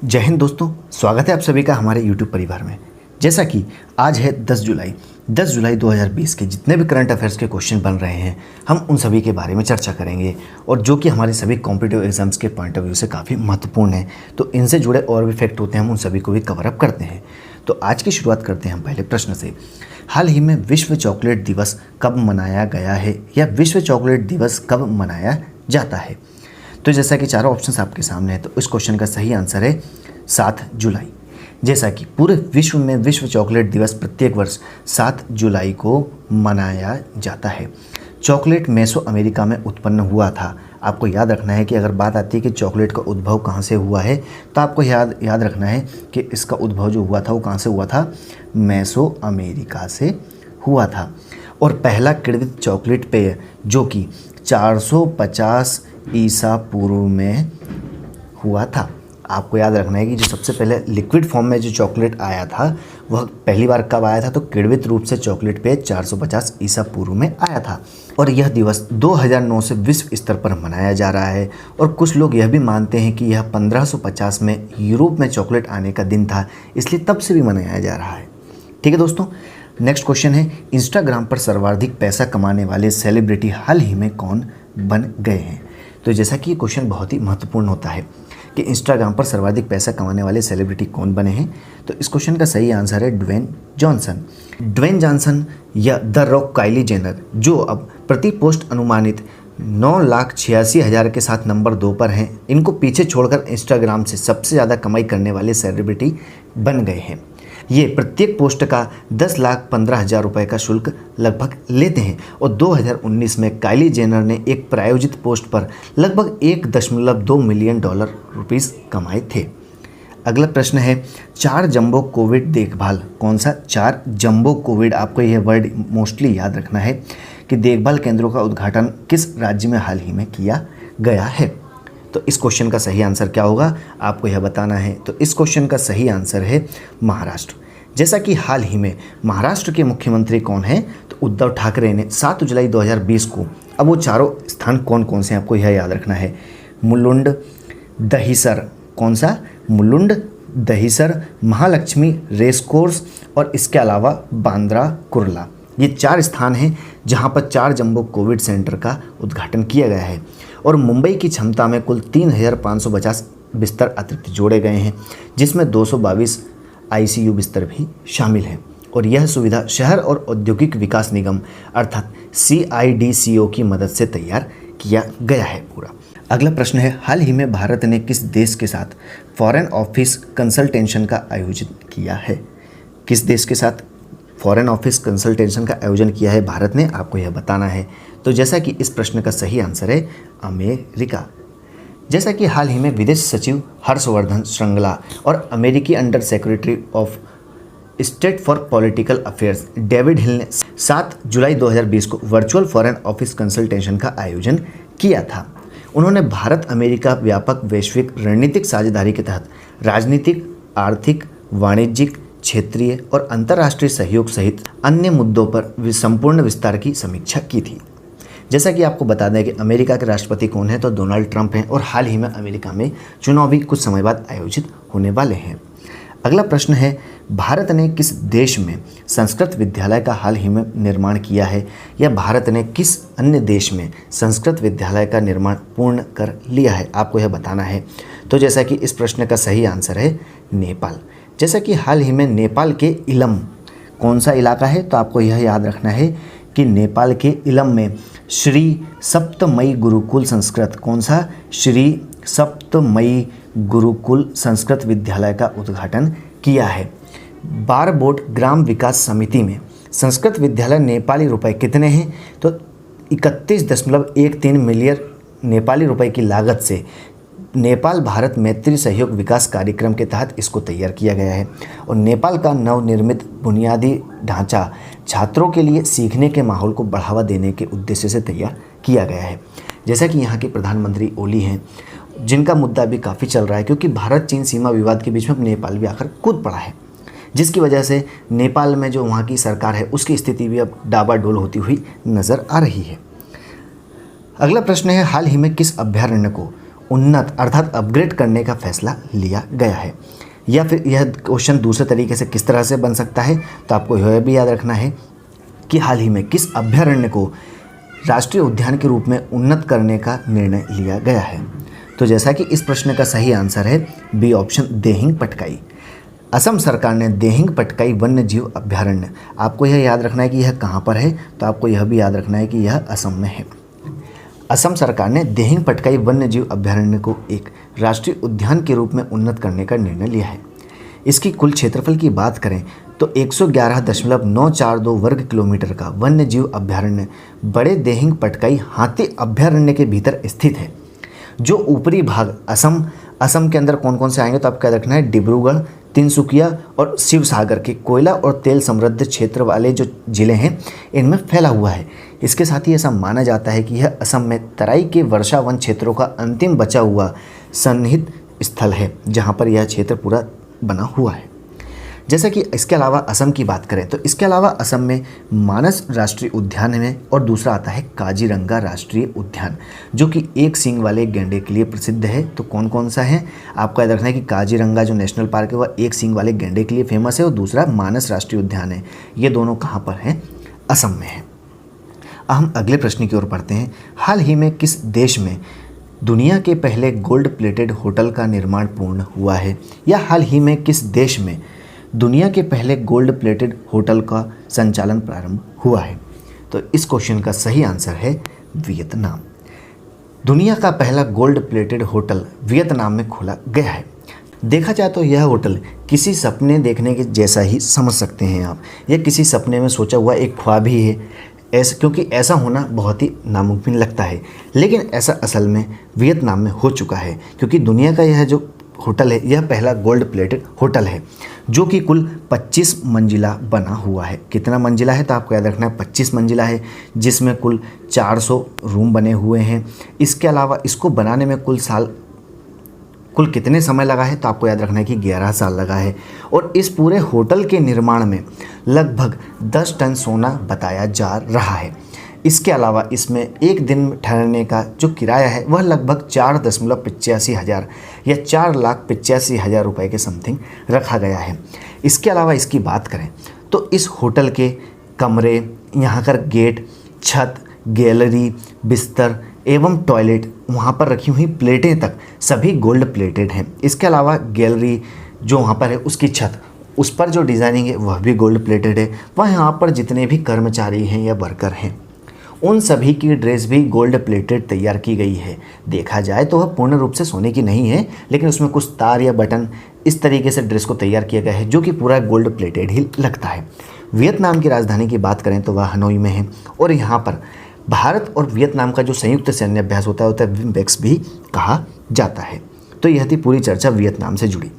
जय हिंद दोस्तों, स्वागत है आप सभी का हमारे YouTube परिवार में। जैसा कि आज है 10 जुलाई 2020 के जितने भी करंट अफेयर्स के क्वेश्चन बन रहे हैं, हम उन सभी के बारे में चर्चा करेंगे और जो कि हमारे सभी कॉम्पिटिटिव एग्जाम्स के पॉइंट ऑफ व्यू से काफ़ी महत्वपूर्ण है। तो इनसे जुड़े और भी फैक्ट होते हैं, हम उन सभी को भी कवर अप करते हैं। तो आज की शुरुआत करते हैं हम पहले प्रश्न से। हाल ही में विश्व चॉकलेट दिवस कब मनाया गया है या विश्व चॉकलेट दिवस कब मनाया जाता है? तो जैसा कि चारों ऑप्शंस आपके सामने है, तो इस क्वेश्चन का सही आंसर है 7 जुलाई। जैसा कि पूरे विश्व में विश्व चॉकलेट दिवस प्रत्येक वर्ष 7 जुलाई को मनाया जाता है। चॉकलेट मेसो अमेरिका में उत्पन्न हुआ था। आपको याद रखना है कि अगर बात आती है कि चॉकलेट का उद्भव कहाँ से हुआ है, तो आपको याद रखना है कि इसका उद्भव जो हुआ था वो कहाँ से हुआ था, मेसो अमेरिका से हुआ था। और पहला किण्वित चॉकलेट पेय जो कि 450 ईसा पूर्व में हुआ था। आपको याद रखना है कि जो सबसे पहले लिक्विड फॉर्म में जो चॉकलेट आया था वह पहली बार कब आया था, तो किण्वित रूप से चॉकलेट पेय 450 ईसा पूर्व में आया था। और यह दिवस 2009 से विश्व स्तर पर मनाया जा रहा है। और कुछ लोग यह भी मानते हैं कि यह 1550 में यूरोप में चॉकलेट आने का दिन था, इसलिए तब से भी मनाया जा रहा है। ठीक है दोस्तों, नेक्स्ट क्वेश्चन है, इंस्टाग्राम पर सर्वाधिक पैसा कमाने वाले सेलिब्रिटी हाल ही में कौन बन गए हैं? तो जैसा कि ये क्वेश्चन बहुत ही महत्वपूर्ण होता है कि इंस्टाग्राम पर सर्वाधिक पैसा कमाने वाले सेलिब्रिटी कौन बने हैं, तो इस क्वेश्चन का सही आंसर है ड्वेन जॉनसन या द रॉक काइली जेनर, जो अब प्रति पोस्ट अनुमानित 9,86,000 के साथ नंबर 2 पर हैं। इनको पीछे छोड़कर इंस्टाग्राम से सबसे ज़्यादा कमाई करने वाले सेलिब्रिटी बन गए हैं। ये प्रत्येक पोस्ट का 10,15,000 रुपये का शुल्क लगभग लेते हैं। और 2019 में काइली जेनर ने एक प्रायोजित पोस्ट पर लगभग $1.2 मिलियन कमाए थे। अगला प्रश्न है, 4 जंबो कोविड देखभाल, कौन सा 4 जंबो कोविड, आपको यह वर्ड मोस्टली याद रखना है कि देखभाल केंद्रों का उद्घाटन किस राज्य में हाल ही में किया गया है? तो इस क्वेश्चन का सही आंसर क्या होगा, आपको यह बताना है। तो इस क्वेश्चन का सही आंसर है महाराष्ट्र। जैसा कि हाल ही में महाराष्ट्र के मुख्यमंत्री कौन हैं, तो उद्धव ठाकरे ने 7 जुलाई 2020 को, अब वो चारों स्थान कौन कौन से हैं आपको यह याद रखना है, मुलुंड, दहिसर, कौन सा, मुलुंड, दहिसर, महालक्ष्मी रेस कोर्स और इसके अलावा बांद्रा कुर्ला। ये 4 स्थान हैं जहां पर 4 जंबो कोविड सेंटर का उद्घाटन किया गया है। और मुंबई की क्षमता में कुल 3,550 बिस्तर अतिरिक्त जोड़े गए हैं, जिसमें 222 ICU बिस्तर भी शामिल हैं। और यह सुविधा शहर और औद्योगिक विकास निगम अर्थात CIDCO की मदद से तैयार किया गया है पूरा। अगला प्रश्न है, हाल ही में भारत ने किस देश के साथ फॉरेन ऑफिस कंसल्टेशन का आयोजन किया है? किस देश के साथ फॉरेन ऑफिस कंसल्टेशन का आयोजन किया है भारत ने, आपको यह बताना है। तो जैसा कि इस प्रश्न का सही आंसर है अमेरिका। जैसा कि हाल ही में विदेश सचिव हर्षवर्धन श्रृंगला और अमेरिकी under secretary of state for political affairs David Hale ने 7 जुलाई 2020 को वर्चुअल फॉरेन ऑफिस कंसल्टेशन का आयोजन किया था। उन्होंने भारत अमेरिका व्यापक वैश्विक रणनीतिक साझेदारी के तहत राजनीतिक, आर्थिक, वाणिज्यिक, क्षेत्रीय और अंतर्राष्ट्रीय सहयोग सहित अन्य मुद्दों पर संपूर्ण विस्तार की समीक्षा की थी। जैसा कि आपको बता दें कि अमेरिका के राष्ट्रपति कौन है, तो डोनाल्ड ट्रंप हैं। और हाल ही में अमेरिका में चुनाव भी कुछ समय बाद आयोजित होने वाले हैं। अगला प्रश्न है, भारत ने किस देश में संस्कृत विद्यालय का हाल ही में निर्माण किया है या भारत ने किस अन्य देश में संस्कृत विद्यालय का निर्माण पूर्ण कर लिया है, आपको यह बताना है। तो जैसा कि इस प्रश्न का सही आंसर है नेपाल। जैसा कि हाल ही में नेपाल के इलम, कौन सा इलाका है, तो आपको यह याद रखना है कि नेपाल के इलम में श्री सप्तमयी गुरुकुल संस्कृत, कौन सा, श्री सप्तमयी गुरुकुल संस्कृत विद्यालय का उद्घाटन किया है। बारबोट ग्राम विकास समिति में संस्कृत विद्यालय नेपाली रुपए कितने हैं, तो 31.13 मिलियन नेपाली रुपए की लागत से नेपाल भारत मैत्री सहयोग विकास कार्यक्रम के तहत इसको तैयार किया गया है। और नेपाल का नवनिर्मित बुनियादी ढांचा छात्रों के लिए सीखने के माहौल को बढ़ावा देने के उद्देश्य से तैयार किया गया है। जैसा कि यहाँ के प्रधानमंत्री ओली हैं, जिनका मुद्दा भी काफ़ी चल रहा है, क्योंकि भारत चीन सीमा विवाद के बीच में नेपाल भी आकर कूद पड़ा है, जिसकी वजह से नेपाल में जो वहाँ की सरकार है उसकी स्थिति भी अब डाबाडोल होती हुई नज़र आ रही है। अगला प्रश्न है, हाल ही में किस अभ्यारण्य को उन्नत अर्थात अपग्रेड करने का फैसला लिया गया है। या फिर यह क्वेश्चन दूसरे तरीके से किस तरह से बन सकता है, तो आपको यह भी याद रखना है कि हाल ही में किस अभयारण्य को राष्ट्रीय उद्यान के रूप में उन्नत करने का निर्णय लिया गया है। तो जैसा कि इस प्रश्न का सही आंसर है बी ऑप्शन, देहिंग पटकाई। असम सरकार ने देहिंग पटकाई वन्य जीव अभयारण्य, आपको यह याद रखना है कि यह कहाँ पर है, तो आपको यह भी याद रखना है कि यह असम में है। असम सरकार ने देहिंग पटकाई वन्य जीव अभयारण्य को एक राष्ट्रीय उद्यान के रूप में उन्नत करने का निर्णय लिया है। इसकी कुल क्षेत्रफल की बात करें तो 111.942 वर्ग किलोमीटर का वन्य जीव अभयारण्य बड़े देहिंग पटकाई हाथी अभयारण्य के भीतर स्थित है, जो ऊपरी भाग असम के अंदर कौन कौन से आएंगे, तो आपको याद रखना है डिब्रूगढ़, तिनसुकिया और शिवसागर के कोयला और तेल समृद्ध क्षेत्र वाले जो जिले हैं इनमें फैला हुआ है। इसके साथ ही ऐसा माना जाता है कि यह असम में तराई के वर्षा वन क्षेत्रों का अंतिम बचा हुआ सन्निहित स्थल है, जहाँ पर यह क्षेत्र पूरा बना हुआ है। जैसा कि इसके अलावा असम की बात करें तो इसके अलावा असम में मानस राष्ट्रीय उद्यान है और दूसरा आता है काजीरंगा राष्ट्रीय उद्यान, जो कि एक सींग वाले गैंडे के लिए प्रसिद्ध है। तो कौन कौन सा है, आपको याद रखना है कि काजीरंगा जो नेशनल पार्क है वह एक सींग वाले गैंडे के लिए फेमस है और दूसरा मानस राष्ट्रीय उद्यान है। ये दोनों कहाँ पर हैं, असम में है। हम अगले प्रश्न की ओर बढ़ते हैं। हाल ही में किस देश में दुनिया के पहले गोल्ड प्लेटेड होटल का निर्माण पूर्ण हुआ है, या हाल ही में किस देश में दुनिया के पहले गोल्ड प्लेटेड होटल का संचालन प्रारंभ हुआ है। तो इस क्वेश्चन का सही आंसर है वियतनाम। दुनिया का पहला गोल्ड प्लेटेड होटल वियतनाम में खोला गया है। देखा जाए तो यह होटल किसी सपने देखने के जैसा ही समझ सकते हैं आप, यह किसी सपने में सोचा हुआ एक ख्वाब ही है, क्योंकि ऐसा होना बहुत ही नामुमकिन लगता है, लेकिन ऐसा असल में वियतनाम में हो चुका है, क्योंकि दुनिया का यह जो होटल है यह पहला गोल्ड प्लेटेड होटल है, जो कि कुल 25 मंजिला बना हुआ है। कितना मंजिला है, तो आपको याद रखना है 25 मंजिला है, जिसमें कुल 400 रूम बने हुए हैं। इसके अलावा इसको बनाने में कुल कितने समय लगा है, तो आपको याद रखना है कि 11 साल लगा है। और इस पूरे होटल के निर्माण में लगभग 10 टन सोना बताया जा रहा है। इसके अलावा इसमें एक दिन ठहरने का जो किराया है वह लगभग 4.85 हज़ार या 4,85,000 रुपये के समथिंग रखा गया है। इसके अलावा इसकी बात करें तो इस होटल के कमरे, यहाँ का गेट, छत, गैलरी, बिस्तर एवं टॉयलेट, वहाँ पर रखी हुई प्लेटें तक सभी गोल्ड प्लेटेड हैं। इसके अलावा गैलरी जो वहाँ पर है उसकी छत, उस पर जो डिज़ाइनिंग है वह भी गोल्ड प्लेटेड है। वह यहाँ पर जितने भी कर्मचारी हैं या वर्कर हैं उन सभी की ड्रेस भी गोल्ड प्लेटेड तैयार की गई है। देखा जाए तो वह पूर्ण रूप से सोने की नहीं है, लेकिन उसमें कुछ तार या बटन इस तरीके से ड्रेस को तैयार किया गया है जो कि पूरा गोल्ड प्लेटेड ही लगता है। वियतनाम की राजधानी की बात करें तो वह हनोई में है और यहाँ पर भारत और वियतनाम का जो संयुक्त सैन्य अभ्यास होता है विम्बेक्स भी कहा जाता है। तो यह थी पूरी चर्चा वियतनाम से जुड़ी।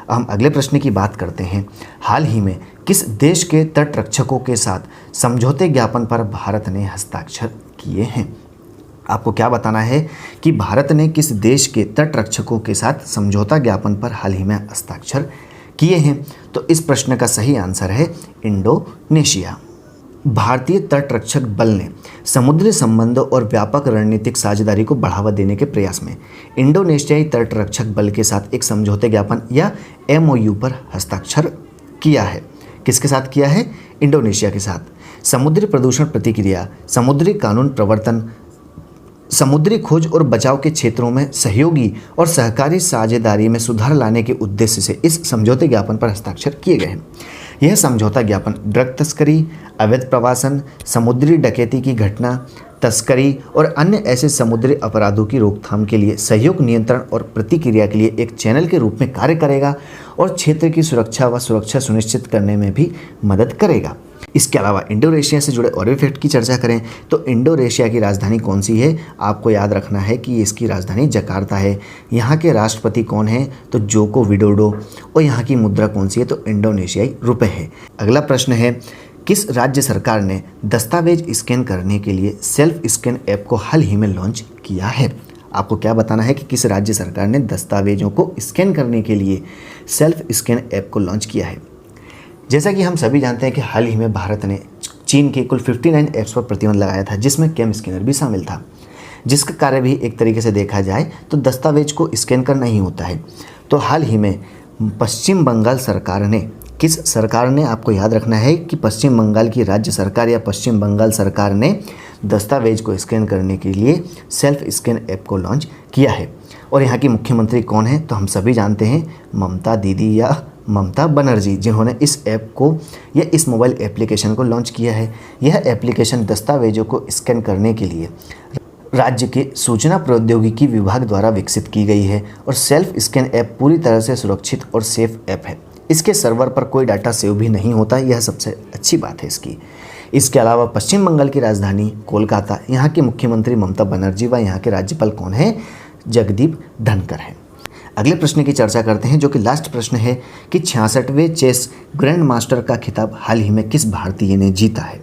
हम अगले प्रश्न की बात करते हैं। हाल ही में किस देश के तटरक्षकों के साथ समझौते ज्ञापन पर भारत ने हस्ताक्षर किए हैं? आपको क्या बताना है कि भारत ने किस देश के तटरक्षकों के साथ समझौता ज्ञापन पर हाल ही में हस्ताक्षर किए हैं? तो इस प्रश्न का सही आंसर है इंडोनेशिया। भारतीय तटरक्षक बल ने समुद्री संबंधों और व्यापक रणनीतिक साझेदारी को बढ़ावा देने के प्रयास में इंडोनेशियाई तटरक्षक बल के साथ एक समझौते ज्ञापन या MOU पर हस्ताक्षर किया है। किसके साथ किया है? इंडोनेशिया के साथ। समुद्री प्रदूषण प्रतिक्रिया, समुद्री कानून प्रवर्तन, समुद्री खोज और बचाव के क्षेत्रों में सहयोगी और सहकारी साझेदारी में सुधार लाने के उद्देश्य से इस समझौते ज्ञापन पर हस्ताक्षर किए गए हैं। यह समझौता ज्ञापन ड्रग तस्करी, अवैध प्रवासन, समुद्री डकैती की घटना, तस्करी और अन्य ऐसे समुद्री अपराधों की रोकथाम के लिए सहयोग, नियंत्रण और प्रतिक्रिया के लिए एक चैनल के रूप में कार्य करेगा और क्षेत्र की सुरक्षा सुनिश्चित करने में भी मदद करेगा। इसके अलावा इंडोनेशिया से जुड़े और भी फैक्ट की चर्चा करें तो इंडोनेशिया की राजधानी कौन सी है? आपको याद रखना है कि इसकी राजधानी जकार्ता है। यहाँ के राष्ट्रपति कौन है? तो जोको विडोडो। और यहाँ की मुद्रा कौन सी है? तो इंडोनेशियाई रुपए है। अगला प्रश्न है, किस राज्य सरकार ने दस्तावेज स्कैन करने के लिए सेल्फ स्कैन ऐप को हाल ही में लॉन्च किया है? आपको क्या बताना है कि किस राज्य सरकार ने दस्तावेजों को स्कैन करने के लिए सेल्फ स्कैन ऐप को लॉन्च किया है? जैसा कि हम सभी जानते हैं कि हाल ही में भारत ने चीन के कुल 59 ऐप्स पर प्रतिबंध लगाया था, जिसमें कैम स्कैनर भी शामिल था। जिसका कार्य भी एक तरीके से देखा जाए तो दस्तावेज को स्कैन करना ही होता है। तो हाल ही में पश्चिम बंगाल सरकार ने, किस सरकार ने, आपको याद रखना है कि पश्चिम बंगाल की राज्य सरकार या पश्चिम बंगाल सरकार ने दस्तावेज को स्कैन करने के लिए सेल्फ स्कैन ऐप को लॉन्च किया है। और यहाँ की मुख्यमंत्री कौन है? तो हम सभी जानते हैं, ममता दीदी या ममता बनर्जी, जिन्होंने इस ऐप को या इस मोबाइल एप्लीकेशन को लॉन्च किया है। यह एप्लीकेशन दस्तावेजों को स्कैन करने के लिए राज्य के सूचना प्रौद्योगिकी विभाग द्वारा विकसित की गई है और सेल्फ स्कैन ऐप पूरी तरह से सुरक्षित और सेफ ऐप है। इसके सर्वर पर कोई डाटा सेव भी नहीं होता, यह सबसे अच्छी बात है इसकी। इसके अलावा पश्चिम बंगाल की राजधानी कोलकाता, यहाँ के मुख्यमंत्री ममता बनर्जी व यहाँ के राज्यपाल कौन है? जगदीप धनखड़ हैं। अगले प्रश्न की चर्चा करते हैं, जो कि लास्ट प्रश्न है कि 66वें चेस ग्रैंड मास्टर का खिताब हाल ही में किस भारतीय ने जीता है?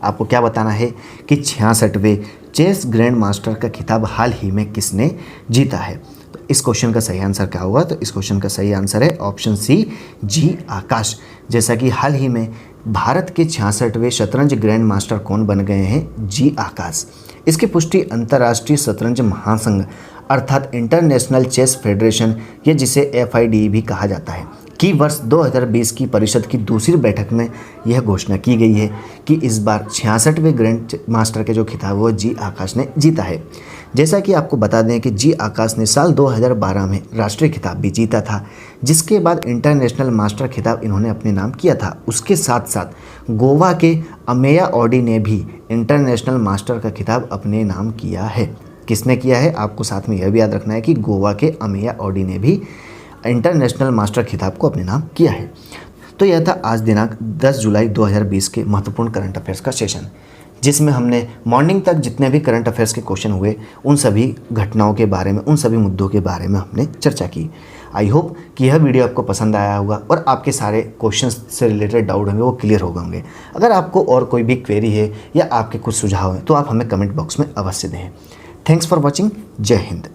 आपको क्या बताना है कि 66वें चेस ग्रैंड मास्टर का खिताब हाल ही में किसने जीता है? तो इस क्वेश्चन का सही आंसर क्या होगा? तो इस क्वेश्चन का सही आंसर है ऑप्शन सी, जी आकाश। जैसा कि हाल ही में भारत के 66वें शतरंज ग्रैंड मास्टर कौन बन गए हैं? जी आकाश। इसकी पुष्टि अंतर्राष्ट्रीय शतरंज महासंघ अर्थात इंटरनेशनल चेस फेडरेशन, या जिसे FIDE भी कहा जाता है, कि वर्ष 2020 की परिषद की दूसरी बैठक में यह घोषणा की गई है कि इस बार 66वें ग्रैंड मास्टर के जो खिताब वो जी आकाश ने जीता है। जैसा कि आपको बता दें कि जी आकाश ने साल 2012 में राष्ट्रीय खिताब भी जीता था, जिसके बाद इंटरनेशनल मास्टर खिताब इन्होंने अपने नाम किया था। उसके साथ साथ गोवा के अमेया ऑडी ने भी इंटरनेशनल मास्टर का खिताब अपने नाम किया है। किसने किया है? आपको साथ में यह भी याद रखना है कि गोवा के अमेया ऑडी ने भी इंटरनेशनल मास्टर खिताब को अपने नाम किया है। तो यह था आज दिनांक 10 जुलाई 2020 के महत्वपूर्ण करंट अफेयर्स का सेशन, जिसमें हमने मॉर्निंग तक जितने भी करंट अफेयर्स के क्वेश्चन हुए उन सभी घटनाओं के बारे में, उन सभी मुद्दों के बारे में हमने चर्चा की। आई होप कि यह वीडियो आपको पसंद आया होगा और आपके सारे क्वेश्चंस से रिलेटेड डाउट होंगे वो क्लियर हो गए होंगे। अगर आपको और कोई भी क्वेरी है या आपके कुछ सुझाव हैं तो आप हमें कमेंट बॉक्स में अवश्य दें। Thanks for watching. जय हिंद।